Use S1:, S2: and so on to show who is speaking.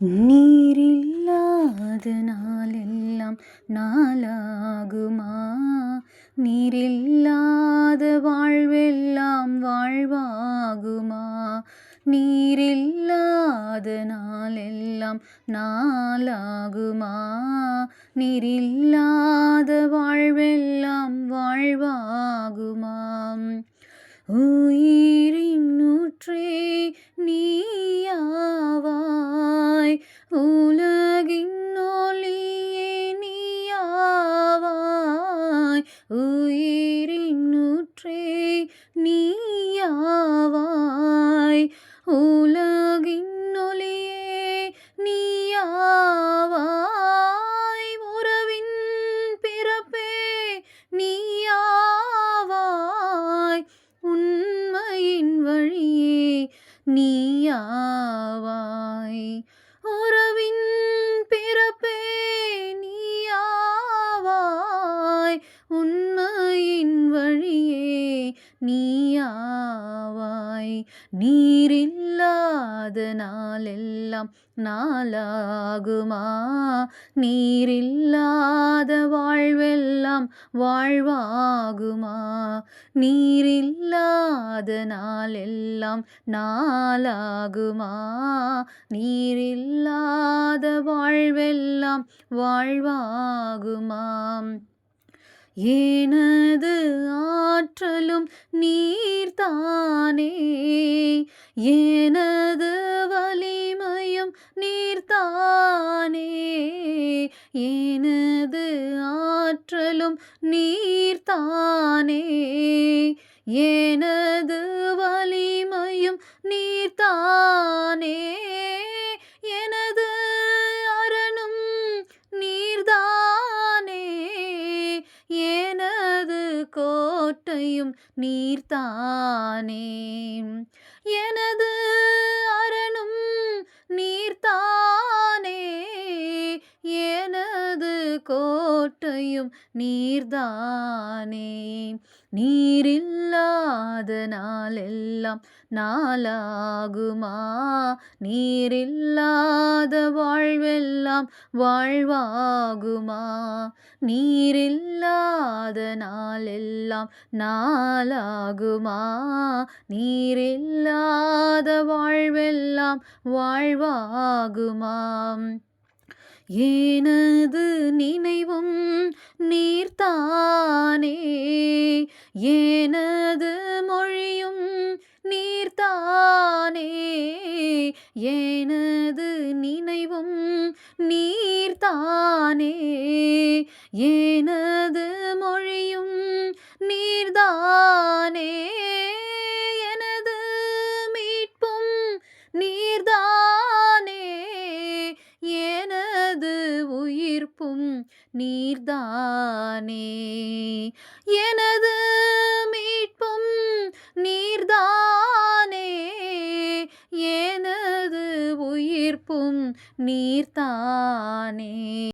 S1: நீரில்லாத நாளெல்லாம் நாளாகுமா? நீரில்லாத வாழ்வெல்லாம் வாழ்வாகுமா? நீரில்லாத நாளெல்லாம் நாளாகுமா? நீரில்லாத வாழ்வெல்லாம் வாழ்வாகுமா? உயிரின் ஊற்றே நீயாவாய், உலகின் ஒளியே நீயாவாய். உயிரின் ஊற்றே நீயாவாய், உலகின் ஒளியே நீயாவாய். உறவின் பிறப்பே நீயாவாய், உண்மையின் வழியே நீயாவாய். உறவின் பிறப்பே நீயாவாய், உண்மையின் வழியே நீயாவாய். நீரில்லாத நாளெல்லாம் நாளாகுமா? நீரில்லாத வாழ்வெல்லாம் வாழ்வாகுமா? நீரில்லாத நாளெல்லாம் நாளாகுமா? நீரில்லாத வாழ்வெல்லாம் வாழ்வாகுமா? எனது ஆற்றலும் நீர்தானே, எனது வலிமையும் நீர்தானே. எனது ஆற்றலும் நீர்தானே, எனது வலிமையும் நீர்தானே. எனது அரணும் நீர்தானே, எனது கோட்டையும் நீர்தானே. எனது அரணும் நீர்தானே, எனது கோட்டையும் நீர்தானே. நீரில்லாத நாளெல்லாம் நாளாகுமா? நீரில்லாத வாழ்வெல்லாம் வாழ்வாகுமா? நீரில்லாத நாளெல்லாம் நாளாகுமா? நீரில்லாத வாழ்வெல்லாம் வாழ்வாகுமா? எனது நினைவும் நீர்தானே, எனது மொழியும் நீர்தானே. எனது நினைவும் நீர்தானே, எனது மொழியும் நீர்தானே. எனது மீட்பும் நீர்தானே, எனது உயிர்ப்பும் நீர்தானே. எனது மீட்பும் நீர்தானே, எனது உயிர்ப்பும் நீர்தானே.